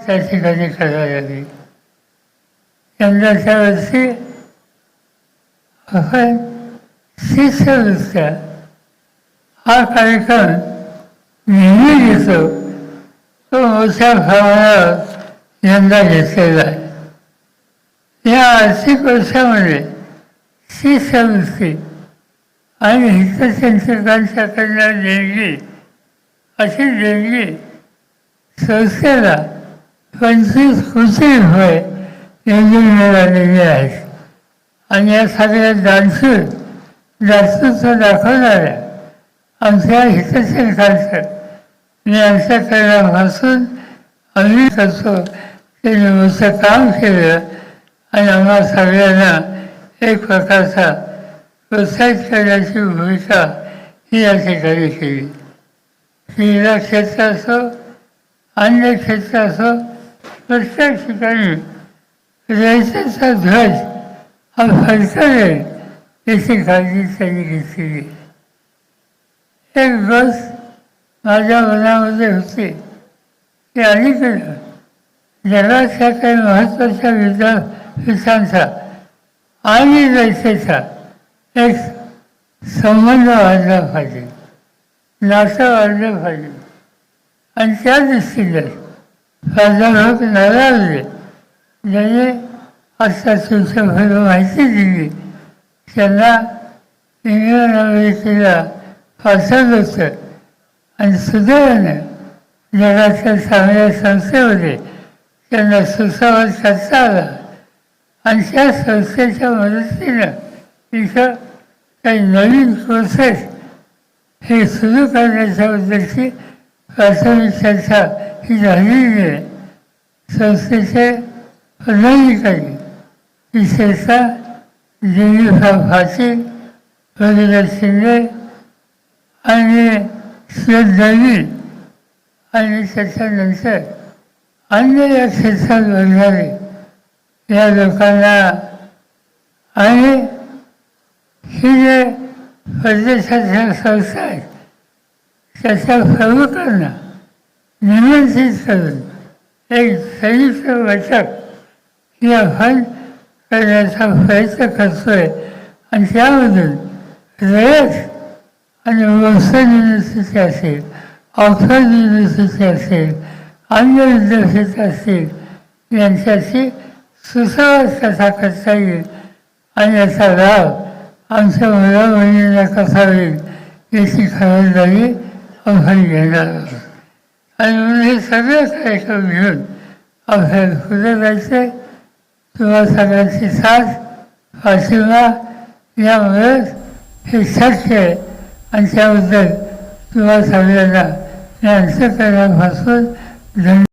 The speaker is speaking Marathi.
त्या ठिकाणी करायला लागली. यंदाच्या वर्षी आपण शिष्यवृत्त्या हा कार्यक्रम नेहमी घेतो, तो मोठ्या प्रमाणावर यंदा घेतलेला आहे. या आर्थिक वर्षामध्ये शिष्यवृत्ती आणि हितचिंतकांच्याकडल्या देणगी, अशी देणगी संस्थेला 25 कोटी रुपये देणगी मिळालेली आहेत. आणि या सगळ्या दातृत्व दाखवणाऱ्या आमच्या हितचिंतकांचं मी अंतःकरणापासून आम्ही करतो त्यांनी मोठं काम केलं आणि आम्हा सगळ्यांना एक प्रकारचा प्रोत्साहित करण्याची भूमिका ही या ठिकाणी केली. क्रीडा क्षेत्र असो, अन्य क्षेत्र असो, प्रत्येक ठिकाणी रयतेचा ध्वज हा फडकवेल याची काळजी त्यांनी घेतलेली. एक गोष्ट माझ्या मनामध्ये होती की अलीकडं जगाच्या काही महत्त्वाच्या विद्यापीठांचा आणि रयतेचा एक संबंध वाढला पाहिजे, नातं वाढलं पाहिजे. आणि त्या दृष्टीने प्राध्यापक नरावले ज्यांनी आता तुमच्याकडे माहिती दिली, त्यांना इंग्लंड अमेरिकेला पाठवलं होतं आणि सुदैवानं जगाच्या चांगल्या संस्थेमध्ये त्यांना सुसंवाद करता आला. आणि त्या संस्थेच्या मदतीनं इथं काही नवीन कोर्सेस हे सुरू करण्याच्याबद्दलची प्राथमिक चर्चा ही झालेली आहे. संस्थेचे पदाधिकारी विशेषतः जेनिफर पाटील, प्रवीण शिंदे आणि श्रद्धावी आणि त्याच्यानंतर अन्य या क्षेत्रात बघणारे या लोकांना आणि ही जे परदेशाच्या संस्था आहेत त्याच्या प्रमुखांना निमंत्रित करून एक संयुक्त बैठक ही आपण करण्याचा प्रयत्न करतोय. आणि त्यामधून रयत आणि व्यवसाय युनिव्हर्सिटी असेल, ऑक्सफर्ड युनिव्हर्सिटी असेल, अन्य विद्यापीठ असतील, यांच्याशी सुसंवाद कसा करता येईल आणि याचा लाभ आमच्या मुलामुलींना कसा होईल याची खबरदारी आपण घेणार आहोत. आणि म्हणून हे सगळे कार्यक्रम घेऊन आपल्याला पुढे जायचे. तुम्हा सगळ्यांची साथ पाठिंबा यामुळेच हे शक्य आहे. आणि त्याबद्दल तुम्हा सगळ्यांना या अंतःकरणापासून धन्यवाद.